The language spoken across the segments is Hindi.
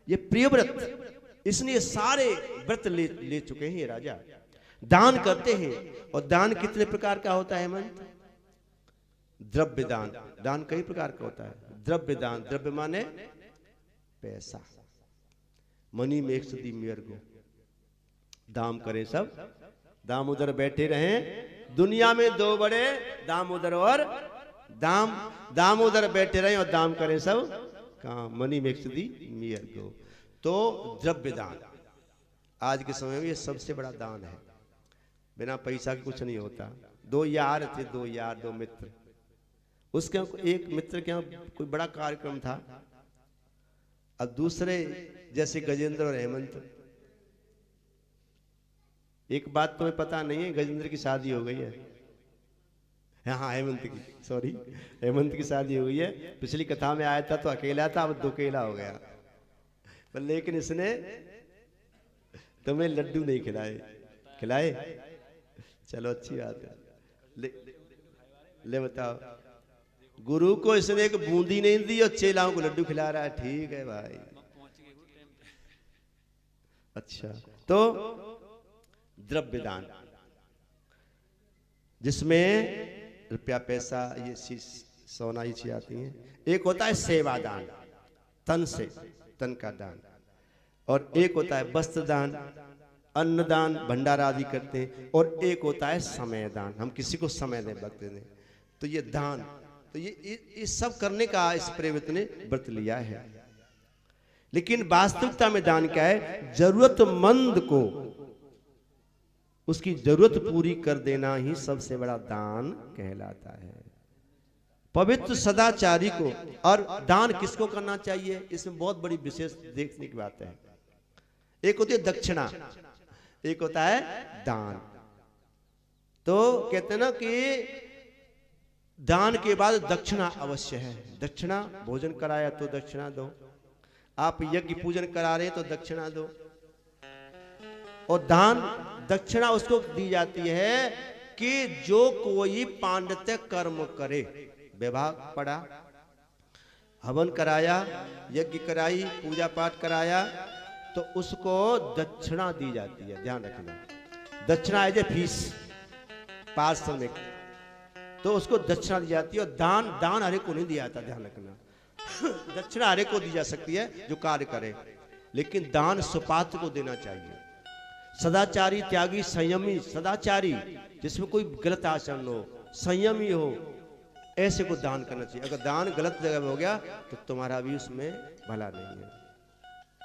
ये प्रिय व्रत, इसलिए सारे व्रत ले चुके हैं ये राजा। दान करते हैं, और दान कितने प्रकार का होता है हेमंत? द्रव्य दान, दान कई प्रकार का होता है। द्रव्य दान, द्रव्य माने पैसा, मनी मेक्स द मेयर गो। दाम करें सब, दामोदर बैठे रहें, दुनिया में दो बड़े दामोदर और दामोदर बैठे रहें और दाम करें सब काम, मनी मेक्स द मेयर गो। तो द्रव्य दान आज के समय में ये सबसे बड़ा दान है। बिना पैसा के कुछ नहीं होता। दो यार थे, दो मित्र, उसके एक मित्र के यहाँ कोई बड़ा कार्यक्रम था। अब दूसरे जैसे गजेंद्र और हेमंत, एक बात तुम्हें पता नहीं है, गजेंद्र की शादी हो गई है। हाँ हेमंत की, सॉरी, हेमंत की शादी हो गई है। पिछली कथा में आया था तो अकेला था, अब दुकेला हो गया। पर लेकिन इसने तुम्हें लड्डू नहीं खिलाए। चलो अच्छी बात है। ले बताओ, गुरु को इसने एक बूंदी नहीं दी और चेलाओं को लड्डू खिला रहा है। ठीक है भाई, अच्छा। तो द्रव्य दान, जिसमें रुपया पैसा ये सोना ये चीज आती है। एक होता है सेवा दान, तन से, तन का दान, और एक होता है वस्त्र दान, अन्न दान, भंडारा आदि करते हैं, और एक होता है समय दान, हम किसी को समय दें, वक्त दें। तो ये दान, तो ये सब करने का इस प्रेरित ने व्रत लिया है। लेकिन वास्तविकता में दान क्या है? जरूरतमंद को उसकी जरूरत पूरी कर देना ही सबसे बड़ा दान कहलाता है। पवित्र सदाचारी को, और दान किसको करना चाहिए, इसमें बहुत बड़ी विशेष देखने की बात है। एक होती है दक्षिणा, एक होता है दान। तो कहते हैं ना कि दान के बाद दक्षिणा अवश्य है। दक्षिणा, भोजन कराया तो दक्षिणा दो, आप यज्ञ पूजन करा रहे तो दक्षिणा दो। और दान, दक्षिणा उसको दी जाती है कि जो कोई पांडित्य कर्म करे, विवाह पढ़ा, हवन कराया, यज्ञ कराई, पूजा पाठ कराया, तो उसको दक्षिणा दी जाती है। ध्यान रखना, दक्षिणा एज ए फीस, पारिश्रमिक, तो उसको दक्षिणा दी जाती है। और दान हरे को नहीं दिया जाता, ध्यान रखना। दक्षिणा हरे को दी जा सकती है जो कार्य करे, लेकिन दान सुपात्र को देना चाहिए। सदाचारी, त्यागी, संयमी, सदाचारी जिसमें कोई गलत आचरण हो, संयमी हो, ऐसे को दान करना चाहिए। अगर दान गलत जगह में हो गया तो तुम्हारा भी उसमें भला नहीं है।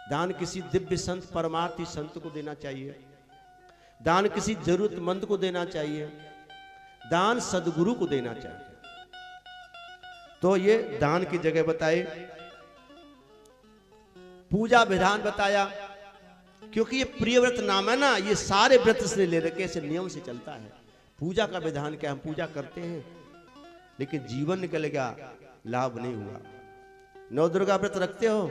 दान किसी दिव्य संत, परमार्थी संत को देना चाहिए। दान किसी जरूरतमंद को देना चाहिए। दान सदगुरु को देना चाहिए। तो ये दान की जगह बताए। पूजा विधान बताया, क्योंकि ये प्रिय व्रत नाम है ना, ये सारे व्रत से ले रखे, ऐसे नियम से चलता है। पूजा का विधान क्या, हम पूजा करते हैं लेकिन जीवन निकल गया, लाभ नहीं हुआ। नौ दुर्गा व्रत रखते हो,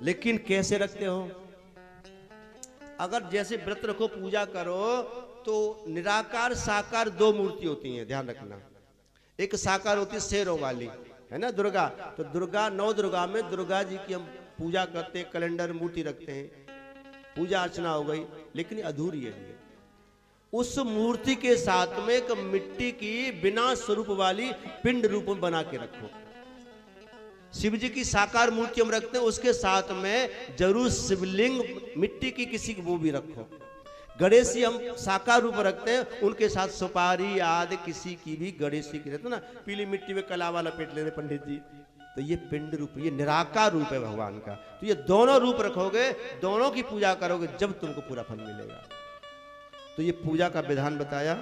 लेकिन कैसे रखते हो? अगर जैसे व्रत रखो, पूजा करो, तो निराकार साकार दो मूर्ति होती हैं, ध्यान रखना। एक साकार होती है शेरों वाली, है ना, दुर्गा। तो दुर्गा, नौ दुर्गा में दुर्गा जी की हम पूजा करते हैं, कैलेंडर मूर्ति रखते हैं, पूजा अर्चना हो गई, लेकिन अधूरी है। उस मूर्ति के साथ में एक मिट्टी की बिना स्वरूप वाली पिंड रूप में बना के रखो। शिव जी की साकार मूर्ति हम रखते हैं, उसके साथ में जरूर शिवलिंग मिट्टी की किसी वो भी रखो। गणेश जी हम साकार रूप रखते हैं, उनके साथ सुपारी आदि किसी की भी गणेश जी की रहते ना, पीली मिट्टी में कलावा लपेट लेते पंडित जी। तो ये पिंड रूप, ये निराकार रूप है भगवान का। तो ये दोनों रूप रखोगे, दोनों की पूजा करोगे, जब तुमको पूरा फल मिलेगा। तो ये पूजा का विधान बताया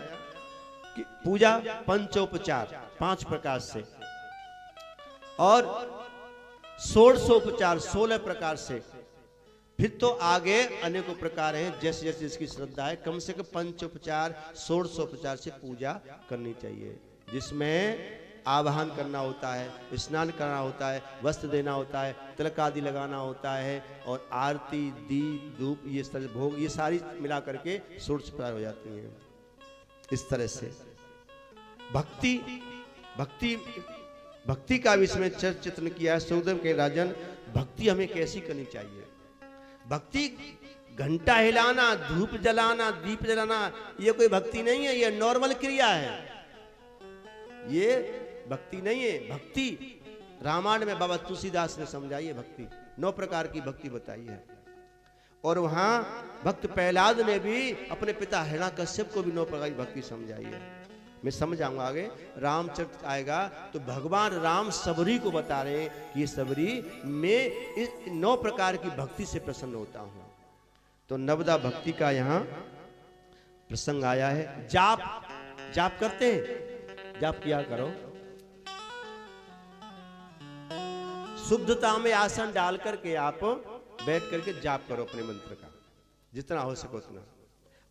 कि पूजा पंचोपचार 5 प्रकार से, और षोडशोपचार 16 प्रकार से। फिर तो आगे अनेकों प्रकार हैं, जैसे जैसे इसकी श्रद्धा है। कम से कम पंचोपचार, षोडशोपचार से पूजा करनी चाहिए, जिसमें आवाहन करना होता है, स्नान करना होता है, वस्त्र देना होता है, तिलक आदि लगाना होता है, और आरती, दीप, धूप, ये सारे भोग, ये सारी मिला करके षोडशोपचार हो जाती हैं। इस तरह से भक्ति भक्ति का भी इसमें चित्रण किया है। सुखदेव के राजन, भक्ति हमें कैसी करनी चाहिए? भक्ति घंटा हिलाना, धूप जलाना, दीप जलाना, ये कोई भक्ति नहीं है, ये नॉर्मल क्रिया है, ये भक्ति नहीं है। भक्ति रामायण में बाबा तुलसीदास ने समझाई है, भक्ति 9 प्रकार की भक्ति बताई है। और वहां भक्त प्रहलाद ने भी अपने पिता हिरण्याकश्यप को भी 9 प्रकार की भक्ति समझाई है। मैं समझाऊंगा आगे, रामचरित आएगा तो भगवान राम सबरी को बता रहे हैं कि ये सबरी मैं इस 9 प्रकार की भक्ति से प्रसन्न होता हूं। तो नवदा भक्ति का यहां प्रसंग आया है। जाप करते हैं, जाप किया करो। शुद्धता में आसन डाल करके आप बैठ करके जाप करो अपने मंत्र का, जितना हो सके उतना।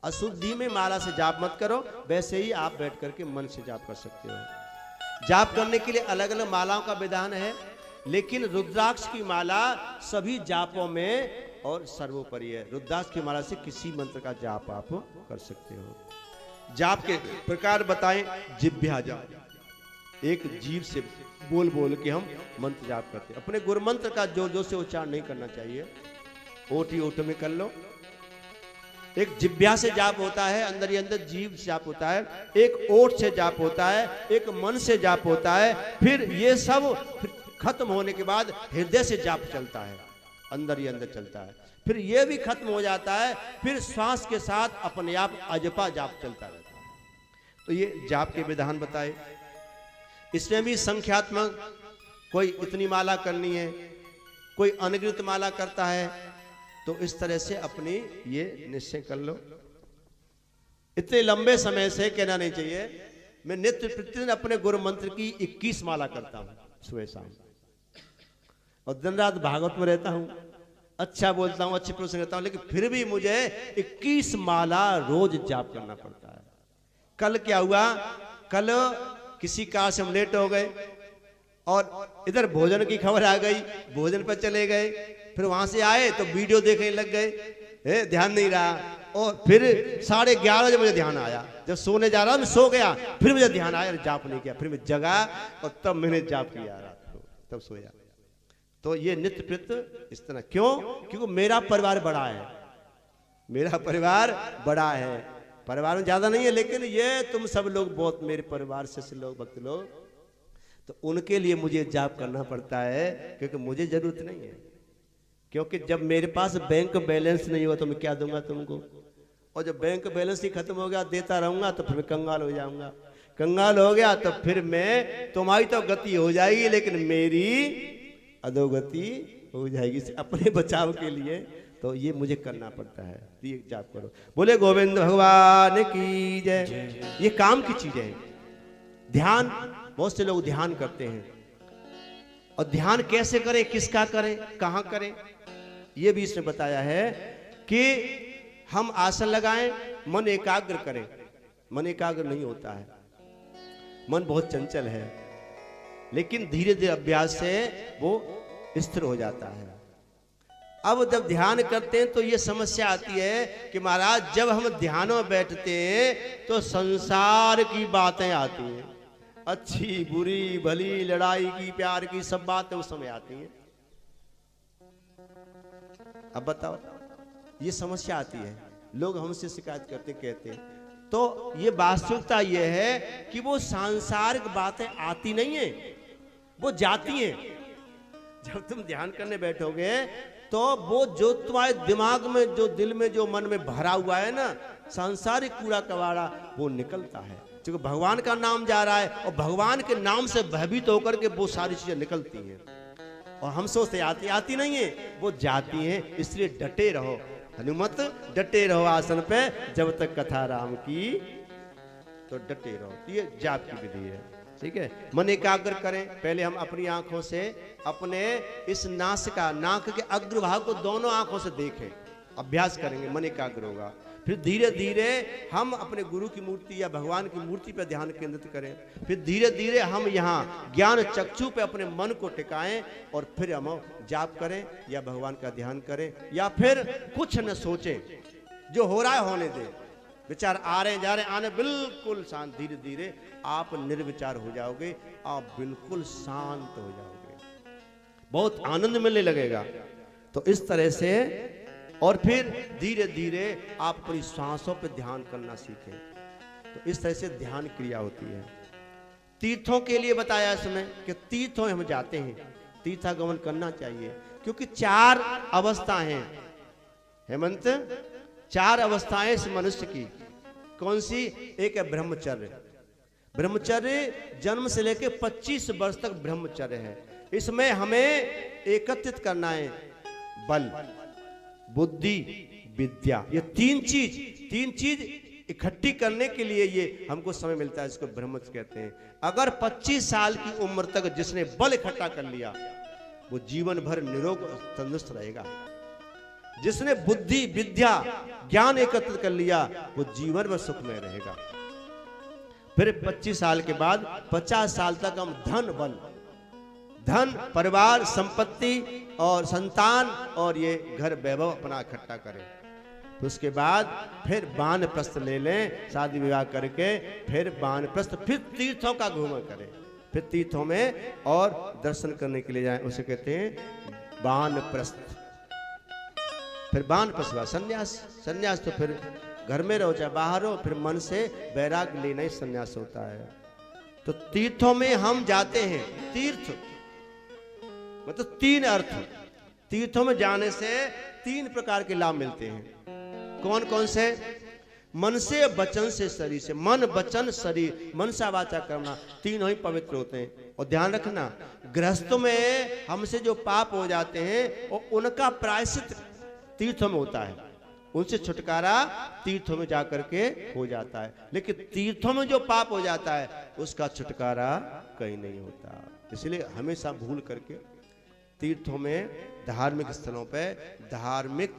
अशुद्धि में माला से जाप मत करो, वैसे ही आप बैठ करके मन से जाप कर सकते हो। जाप करने के लिए अलग अलग मालाओं का विधान है, लेकिन रुद्राक्ष की माला सभी जापों में और सर्वोपरि है। रुद्राक्ष की माला से किसी मंत्र का जाप आप कर सकते हो। जाप के प्रकार बताएं। जिह्वा जाप, एक जीव से बोल बोल के हम मंत्र जाप करते हैं। अपने गुरु मंत्र का जोर जोर से उच्चारण नहीं करना चाहिए, ओटी ओट में कर लो। एक जिह्वा से जाप होता है, अंदर ही अंदर जीव से जाप होता है। एक ओठ से जाप होता है, एक मन से जाप होता है। फिर ये सब खत्म होने के बाद हृदय से जाप चलता है, अंदर ही अंदर चलता है। फिर ये भी खत्म हो जाता है, फिर श्वास के साथ अपने आप अजपा जाप चलता रहता है। तो ये जाप के विधान बताए। इसमें भी संख्यात्मक, कोई इतनी माला करनी है, कोई अनगिनत माला करता है, तो इस तरह से अपनी ये निश्चय कर लो। इतने लंबे समय से कहना नहीं चाहिए। मैं नित्य प्रतिदिन अपने गुरु मंत्र की 21 माला करता हूं सुबह शाम, और दिन रात भागवत में रहता हूं, अच्छा बोलता हूं, अच्छे प्रसंग रहता हूं, लेकिन फिर भी मुझे 21 माला रोज जाप करना पड़ता है। कल क्या हुआ, कल किसी कार से हम लेट हो गए और इधर भोजन की खबर आ गई, भोजन पर चले गए। फिर वहां से आए तो वीडियो देखने लग गए, ध्यान नहीं रहा। और फिर 11:30 बजे मुझे ध्यान आया, जब सोने जा रहा मैं सो गया, फिर मुझे ध्यान आया जाप नहीं किया। फिर मैं जगा और तब मैंने जाप किया रात को, तब सोया। तो ये नित्य प्रत इस तरह क्यों? क्योंकि मेरा परिवार बड़ा है, मेरा परिवार बड़ा है, परिवार में ज्यादा नहीं है, लेकिन ये तुम सब लोग बहुत मेरे परिवार से लोग, भक्त लोग, तो उनके लिए मुझे जाप करना पड़ता है, क्योंकि मुझे जरूरत नहीं है। क्योंकि जब मेरे पास बैंक बैलेंस नहीं हुआ तो मैं क्या दूंगा तुमको, और जब बैंक बैलेंस ही खत्म हो गया देता रहूंगा तो फिर मैं कंगाल हो जाऊंगा। कंगाल हो गया तो फिर मैं, तुम्हारी तो गति हो जाएगी लेकिन मेरी अधोगति हो जाएगी। अपने बचाव के लिए तो ये मुझे करना पड़ता है। तो ये जाप करो। बोले गोविंद भगवान की जय। ये काम की चीजें हैं। ध्यान, बहुत से लोग ध्यान करते हैं, और ध्यान कैसे करें, किसका करें, कहां करें, ये भी इसने बताया है कि हम आसन लगाएं, मन एकाग्र करें। मन एकाग्र नहीं होता है, मन बहुत चंचल है, लेकिन धीरे धीरे अभ्यास से वो स्थिर हो जाता है। अब जब ध्यान करते हैं तो ये समस्या आती है कि महाराज जब हम ध्यान में बैठते हैं तो संसार की बातें आती हैं, अच्छी बुरी भली, लड़ाई की, प्यार की, सब बातें उस समय आती हैं। अब बताओ, ये समस्या आती है, लोग हमसे शिकायत करते कहते हैं। तो ये वास्तविकता ये है कि वो सांसारिक बातें आती नहीं है, वो जाती हैं। जब तुम ध्यान करने बैठोगे तो वो जो तुम्हारे दिमाग में, जो दिल में, जो मन में भरा हुआ है ना, सांसारिक कूड़ा कबाड़ा, वो निकलता है। क्योंकि भगवान का नाम जा रहा है और भगवान के नाम से भयभीत होकर के वो सारी चीजें निकलती हैं। और हम सोचते आती नहीं है, वो जाती हैं। इसलिए डटे रहो, हनुमत डटे रहो आसन पे, जब तक कथा राम की, तो डटे रहो। ये जाप की विधि है, ठीक है। मन एकाग्र करें। पहले हम अपनी आंखों से अपने इस नासिका, नाक के अग्रभाग को दोनों आंखों से देखें, अभ्यास करेंगे, मन एकाग्र होगा। फिर धीरे धीरे हम अपने गुरु की मूर्ति या भगवान की मूर्ति पर ध्यान केंद्रित करें। फिर धीरे धीरे हम यहाँ ज्ञान चक्षु पे अपने मन को टिकाएं, और फिर हम जाप करें या भगवान का ध्यान करें, या फिर कुछ न सोचें, जो हो रहा है होने दें। विचार आ रहे जा रहे आने बिल्कुल शांत, धीरे धीरे आप निर्विचार हो जाओगे, आप बिल्कुल शांत हो जाओगे, बहुत आनंद मिलने लगेगा। तो इस तरह से, और फिर धीरे धीरे आप अपनी सांसों पर ध्यान करना सीखें। तो इस तरह से ध्यान क्रिया होती है। तीर्थों के लिए बताया इसमें कि तीर्थों हम जाते हैं, तीर्थागमन करना चाहिए, क्योंकि 4 अवस्था हैं हेमंत, 4 अवस्थाएं इस मनुष्य की। कौन सी? एक है ब्रह्मचर्य। ब्रह्मचर्य जन्म से लेकर 25 वर्ष तक ब्रह्मचर्य है। इसमें हमें एकत्रित करना है बल, बुद्धि, विद्या, ये 3 चीज इकट्ठी करने के लिए ये हमको समय मिलता है, इसको ब्रह्मचर्य कहते हैं। अगर 25 साल की उम्र तक जिसने बल इकट्ठा कर लिया वो जीवन भर निरोग तंदुरुस्त रहेगा। जिसने बुद्धि, विद्या, ज्ञान एकत्रित कर लिया वो जीवन भर सुखमय रहेगा। फिर 25 साल के बाद 50 साल तक हम धन, बल, धन, परिवार, संपत्ति और संतान और ये घर वैभव अपना इकट्ठा करें। तो उसके बाद फिर वानप्रस्थ ले लें, शादी विवाह करके फिर वानप्रस्थ, फिर तीर्थों का घूमर करें, फिर तीर्थों में और दर्शन करने के लिए जाएं, उसे कहते हैं वानप्रस्थ। फिर वानप्रस्थ हुआ संन्यास। संन्यास तो फिर घर में रहो चाहे बाहर हो, फिर मन से वैराग्य लेना ही संन्यास होता है। तो तीर्थों में हम जाते हैं। तीर्थ मतलब 3 अर्थ। तीर्थों में जाने से 3 प्रकार के लाभ मिलते हैं। कौन कौन से? मन से, वचन से, शरीर से। मन, वचन, शरीर, मनसा वाचा करना, तीनों ही पवित्र होते हैं। और ध्यान रखना, गृहस्थों में हमसे जो पाप हो जाते हैं और उनका प्रायश्चित तीर्थों में होता है, उनसे छुटकारा तीर्थों में जाकर के हो जाता है। लेकिन तीर्थों में जो पाप हो जाता है उसका छुटकारा कहीं नहीं होता। इसलिए हमेशा भूल करके तीर्थों में, धार्मिक स्थलों पे, धार्मिक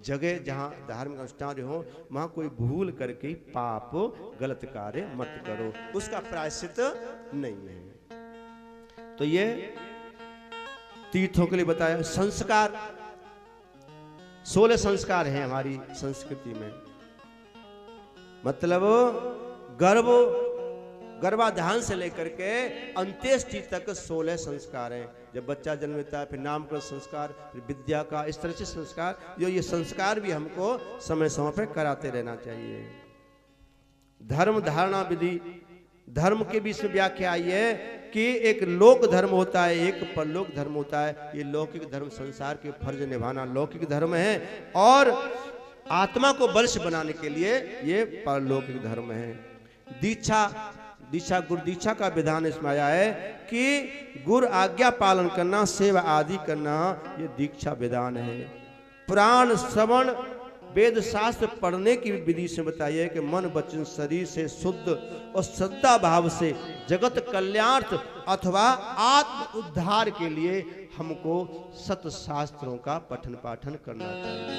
जगह जहां धार्मिक अनुष्ठान हो, वहां कोई भूल करके पाप, गलत कार्य मत करो, उसका प्रायश्चित नहीं है। तो ये तीर्थों के लिए बताया। संस्कार, 16 संस्कार हैं हमारी संस्कृति में। मतलब गर्भाधान से लेकर के अंत्येष्टि तक 16 संस्कार हैं। जब बच्चा जन्म लेता है, फिर नामकरण संस्कार, फिर विद्या का, इस तरह से संस्कार, जो ये संस्कार भी हमको समय समय पर कराते रहना चाहिए। धर्म धारणा विधि, धर्म के बीच में व्याख्या आई है कि एक लोक धर्म होता है, एक परलोक धर्म होता है। ये लौकिक धर्म संसार के फर्ज निभाना लौकिक धर्म है, और आत्मा को बलिष्ठ बनाने के लिए ये परलौकिक धर्म है। दीक्षा गुरु दीक्षा का विधान इसमें आया है कि गुरु आज्ञा पालन करना, सेवा आदि करना, ये दीक्षा विधान है। पुराण श्रवण, वेद शास्त्र पढ़ने की विधि से बताई है कि मन वचन शरीर से शुद्ध और श्रद्धा भाव से जगत कल्याणार्थ अथवा आत्म उद्धार के लिए हमको सत शास्त्रों का पठन पाठन करना चाहिए।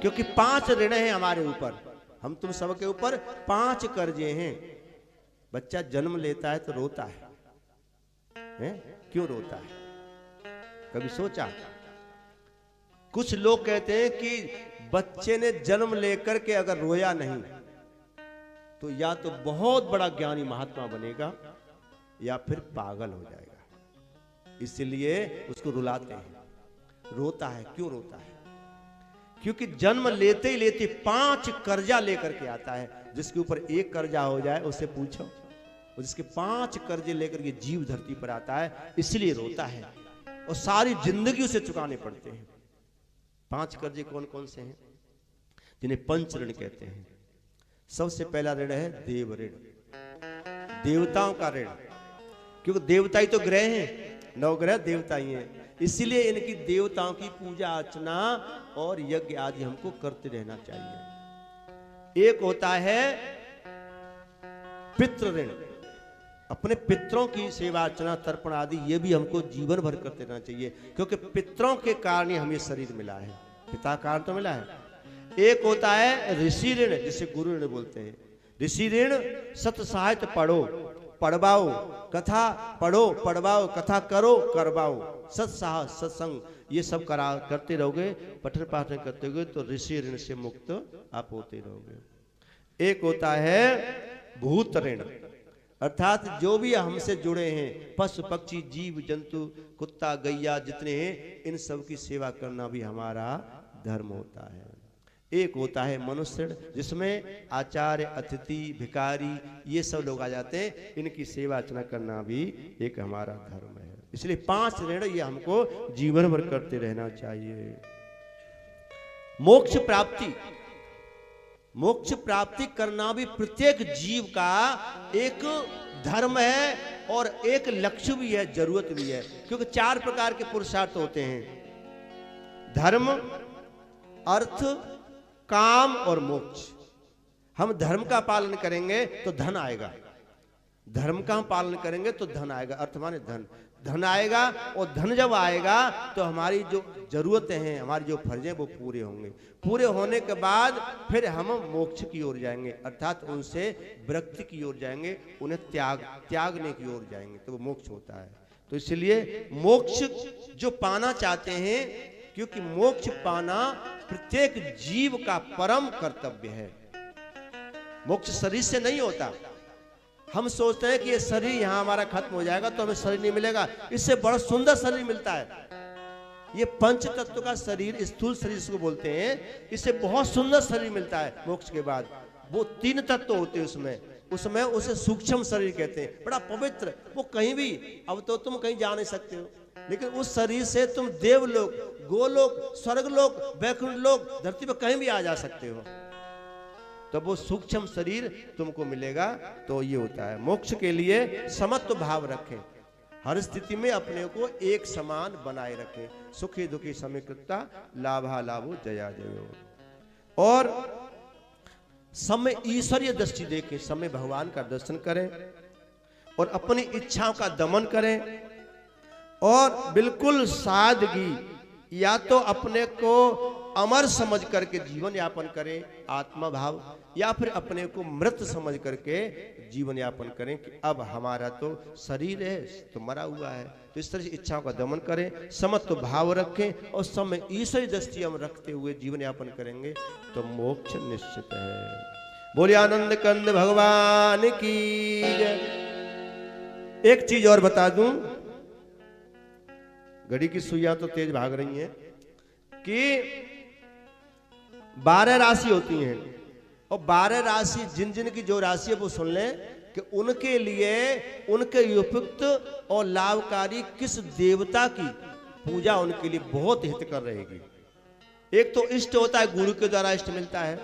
क्योंकि 5 ऋण हैं हमारे ऊपर, हम तुम सबके ऊपर 5 कर्जे हैं। बच्चा जन्म लेता है तो रोता है? क्यों रोता है? कभी सोचा? कुछ लोग कहते हैं कि बच्चे ने जन्म लेकर के अगर रोया नहीं तो या तो बहुत बड़ा ज्ञानी महात्मा बनेगा या फिर पागल हो जाएगा, इसलिए उसको रुलाते हैं। रोता है, क्यों रोता है? क्योंकि जन्म लेते ही लेते 5 कर्जा लेकर के आता है। जिसके ऊपर 1 कर्जा हो जाए उससे पूछो, और जिसके 5 कर्जे लेकर के जीव धरती पर आता है, इसलिए रोता है, और सारी जिंदगी उसे चुकाने पड़ते हैं। 5 कर्जे कौन कौन से हैं? जिन्हें पंच ऋण कहते हैं। सबसे पहला ऋण है देव ऋण, देवताओं का ऋण। क्योंकि देवता ही तो ग्रह हैं, 9 ग्रह देवता ही हैं, इसीलिए इनकी देवताओं की पूजा अर्चना और यज्ञ आदि हमको करते रहना चाहिए। एक होता है पितृ ऋण, अपने पितरों की सेवा अर्चना तर्पण आदि ये भी हमको जीवन भर करते रहना चाहिए, क्योंकि पितरों के कारण ही हमें शरीर मिला है, पिता कारण तो मिला है। एक होता है ऋषि ऋण, जिसे गुरु ऋण बोलते हैं। ऋषि ऋण, सत साहित्य पढ़ो, पढ़वाओ, कथा पढ़ो, पढ़वाओ, कथा करो, करवाओ, सत्साहस, सत्संग, ये सब करते रहोगे, पठन पाठन करते रहोगे तो ऋषि ऋण से मुक्त आप होते रहोगे। एक होता है भूत ऋण, अर्थात जो भी हमसे जुड़े हैं, पशु पक्षी जीव जंतु कुत्ता गैया जितने हैं, इन सब की सेवा करना भी हमारा धर्म होता है। एक होता है मनुष्य ऋण, जिसमें आचार्य अतिथि भिखारी ये सब लोग आ जाते हैं, इनकी सेवा अर्चना करना भी एक हमारा धर्म है। इसलिए 5 ऋण ये हमको जीवन भर करते रहना चाहिए। मोक्ष प्राप्ति, मोक्ष प्राप्ति करना भी प्रत्येक जीव का एक धर्म है और एक लक्ष्य भी है, जरूरत भी है, क्योंकि 4 प्रकार के पुरुषार्थ होते हैं, धर्म, अर्थ, काम और मोक्ष। हम धर्म का पालन करेंगे तो धन आएगा, धर्म का हम पालन करेंगे तो धन आएगा, अर्थ माने धन, धन आएगा, और धन जब आएगा तो हमारी जो जरूरतें हैं, हमारी जो फर्ज हैं वो पूरे होंगे। पूरे होने के बाद फिर हम मोक्ष की ओर जाएंगे, अर्थात उनसे विरक्ति की ओर जाएंगे, उन्हें त्यागने की ओर जाएंगे, तो वो मोक्ष होता है। तो इसलिए मोक्ष जो पाना चाहते हैं, क्योंकि मोक्ष पाना प्रत्येक जीव का परम कर्तव्य है। मोक्ष शरीर से नहीं होता। हम सोचते हैं कि ये शरीर यहां हमारा खत्म हो जाएगा तो हमें शरीर नहीं मिलेगा, इससे बड़ा सुंदर शरीर मिलता है। ये पंच तत्व का शरीर, स्थूल शरीर इसको बोलते हैं, इससे बहुत सुंदर शरीर मिलता है मोक्ष के बाद। वो 3 तत्व होते हैं उसमें उसे सूक्ष्म शरीर कहते हैं, बड़ा पवित्र। वो कहीं भी, अब तो तुम कहीं जा नहीं सकते हो, लेकिन उस शरीर से तुम देवलोक, गोलोक, स्वर्गलोक, वैकुंठ लोक, धरती पर कहीं भी आ जा सकते हो। तो वो सूक्ष्म शरीर तुमको मिलेगा। तो ये होता है मोक्ष के लिए समत्व भाव रखें, हर स्थिति में अपने को एक समान बनाए रखें, सुखी दुखी समीकृता लाभा लाभो जया जयो। और समय ईश्वरीय दृष्टि देखें, समय भगवान का दर्शन करें और अपनी इच्छाओं का दमन करें, और बिल्कुल सादगी, या तो अपने को अमर समझ करके जीवन यापन करें आत्मा भाव, या फिर अपने को मृत समझ करके जीवन यापन करें कि अब हमारा तो शरीर है तो मरा हुआ है। तो इस तरह से इच्छाओं का दमन करें, समत्व भाव रखें, और समय ईश्वरी दृष्टि हम रखते हुए जीवन यापन करेंगे तो मोक्ष निश्चित है। बोलिए आनंद कंद भगवान की जय। एक चीज और बता दूं, घड़ी की सुइयां तो तेज भाग रही हैं, कि 12 राशि होती हैं, और 12 राशि जिन जिन की जो राशि है वो सुन लें कि उनके लिए उनके उपयुक्त और लाभकारी किस देवता की पूजा उनके लिए बहुत हितकर रहेगी। एक तो इष्ट होता है, गुरु के द्वारा इष्ट मिलता है,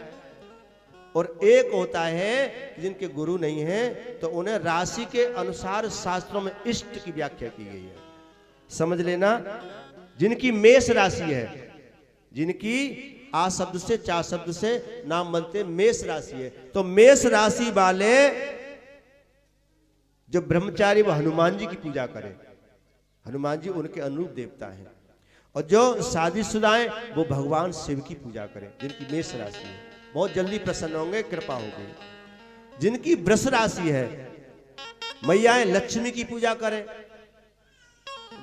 और एक होता है जिनके गुरु नहीं है तो उन्हें राशि के अनुसार शास्त्रों में इष्ट की व्याख्या की गई है। समझ लेना, जिनकी मेष राशि है, जिनकी आ शब्द से चा शब्द से नाम बनते मेष राशि है, तो मेष राशि वाले जो ब्रह्मचारी वो हनुमान जी की पूजा करें, हनुमान जी उनके अनुरूप देवता हैं। और जो शादीशुदा हैं वो भगवान शिव की पूजा करें, जिनकी मेष राशि है, बहुत जल्दी प्रसन्न होंगे, कृपा होगी। जिनकी वृष राशि है, मैया लक्ष्मी की पूजा करें,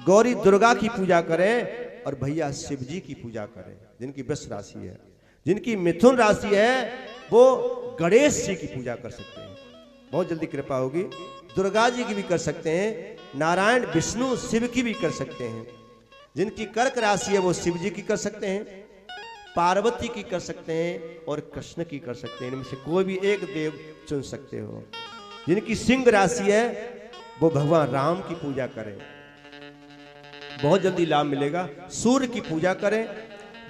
गौरी दुर्गा की पूजा करें, और भैया शिव जी की पूजा करें, जिनकी वृष राशि है। जिनकी मिथुन राशि है वो गणेश जी की पूजा कर सकते हैं, बहुत जल्दी कृपा होगी। दुर्गा जी की भी कर सकते हैं, नारायण विष्णु शिव की भी कर सकते हैं। जिनकी कर्क राशि है वो शिव जी की कर सकते हैं, पार्वती की कर सकते हैं, और कृष्ण की कर सकते हैं। इनमें से कोई भी एक देव चुन सकते हो। जिनकी सिंह राशि है वो भगवान राम की पूजा करें, बहुत जल्दी लाभ मिलेगा। सूर्य की पूजा करें,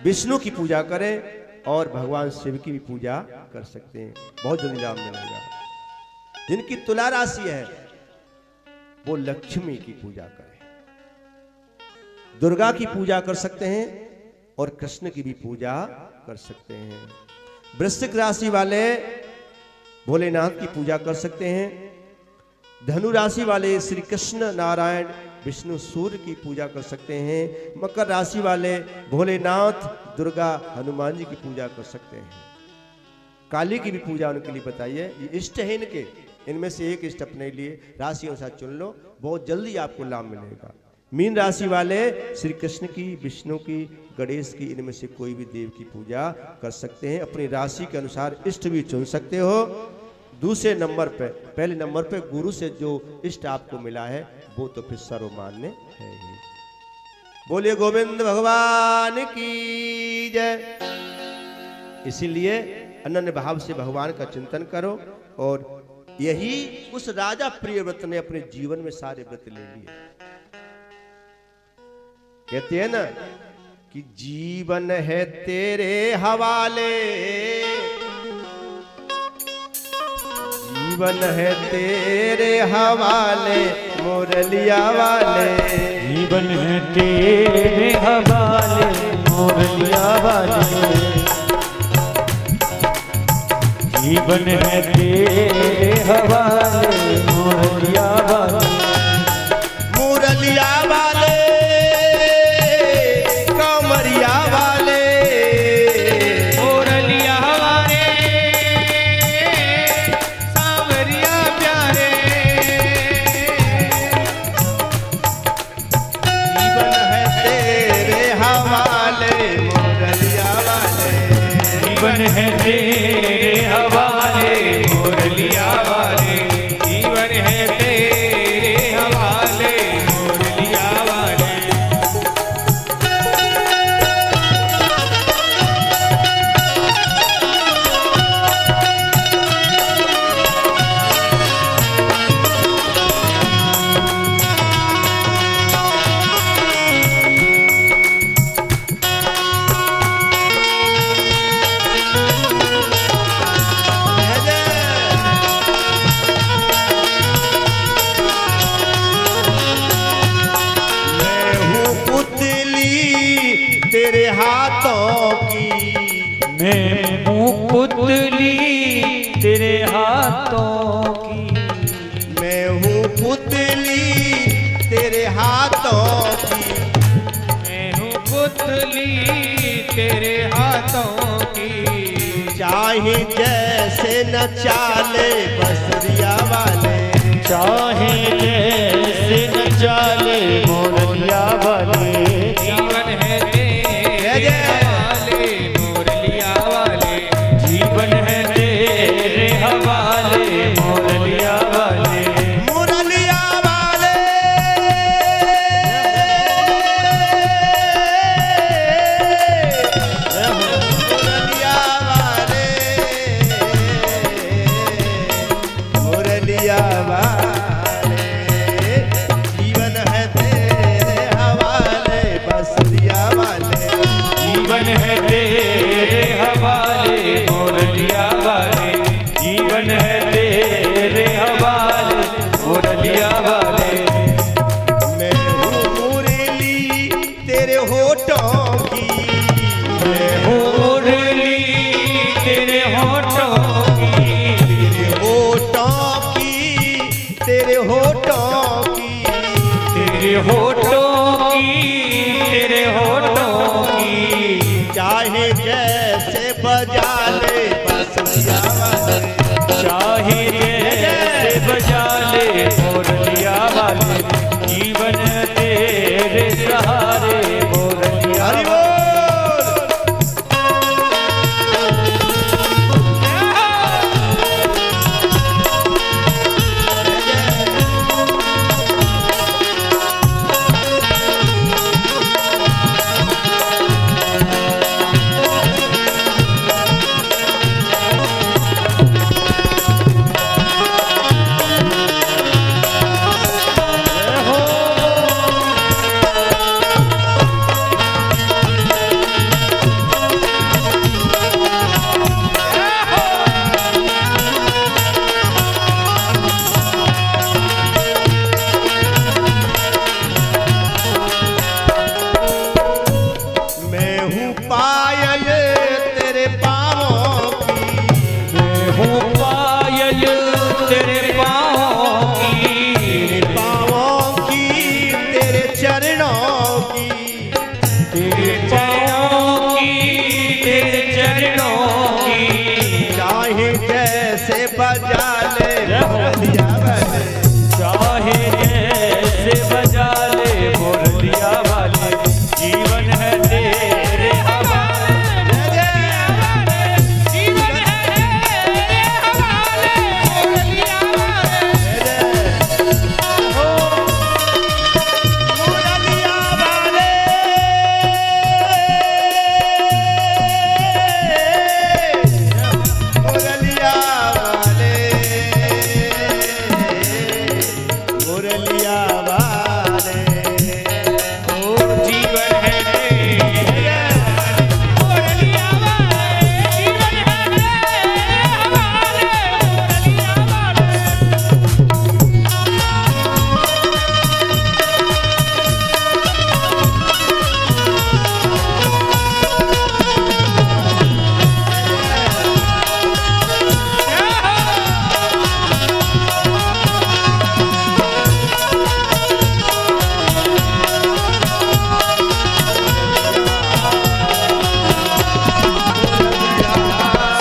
विष्णु की पूजा करें, और भगवान शिव की भी पूजा कर सकते हैं, बहुत जल्दी लाभ मिलेगा। जिनकी तुला राशि है वो लक्ष्मी की पूजा करें, दुर्गा की पूजा कर सकते हैं, और कृष्ण की भी पूजा कर सकते हैं। वृश्चिक राशि वाले भोलेनाथ की पूजा कर सकते हैं। धनु राशि वाले श्री कृष्ण नारायण विष्णु सूर्य की पूजा कर सकते हैं। मकर राशि वाले भोलेनाथ दुर्गा हनुमान जी की पूजा कर सकते हैं। काली की भी पूजा उनके लिए बताइए, ये इष्ट है इनके, इनमें से एक इष्ट अपने लिए राशि अनुसार चुन लो, बहुत जल्दी आपको लाभ मिलेगा। मीन राशि वाले श्री कृष्ण की, विष्णु की, गणेश की, इनमें से कोई भी देव की पूजा कर सकते हैं। अपनी राशि के अनुसार इष्ट भी चुन सकते हो। दूसरे नंबर पे, पहले नंबर पे गुरु से जो इष्ट आपको मिला है वो तो फिर सर्वमान्य है ही। बोलिए गोविंद भगवान की जय। इसीलिए अनन्य भाव से भगवान का चिंतन करो। और यही उस राजा प्रियव्रत ने अपने जीवन में सारे व्रत ले लिए। कहते हैं ना कि जीवन है तेरे हवाले, जीवन है तेरे हवाले मुरलिया वाले, जीवन है तेरे हवाले मुरलिया वाले, जीवन है तेरे हवाले मुरलिया वाले, मुरलिया वाले कमरिया वाले, मुरलिया वाले सांवरिया प्यारे, जीवन है तेरे हवाले मुरलिया वाले, जीवन है तेरे हवाले मुरलिया वाले, जीवन है तेरे हवाले मुरलिया वाले। तेरे हाथों की, मैं हूँ पुतली तेरे हाथों की, मैं हूँ पुतली तेरे हाथों की, मैं हूँ पुतली तेरे हाथों की, चाहे जैसे न चाले बसरिया वाले, चाहे जैसे न चाले मुरलिया वाले, जीवन है तेरे हवाले मुरलिया वाले, जीवन है तेरे हवाले मुरलिया वाले, मुरलिया वाले, मुरलिया वाले, मुरलिया वाले, जीवन है तेरे हवाले बसरिया वाले, जीवन है तेरे हवाले मुरलिया वाले, जीवन है तेरे हवाले मुरलिया वाले, मैं हूँ मुरली तेरे होठों की, मैं हूँ मुरली तेरे होठों की, तेरे होठों की, तेरे होठों की, तेरे होठों की, तेरे होठों की, चाहे जैसे बजा ले बसरिया वाले, चाहे जैसे बजा ले मुरलिया वाले, जीवन तेरे सहारे मुरलिया हरि वाले, बोल। वाले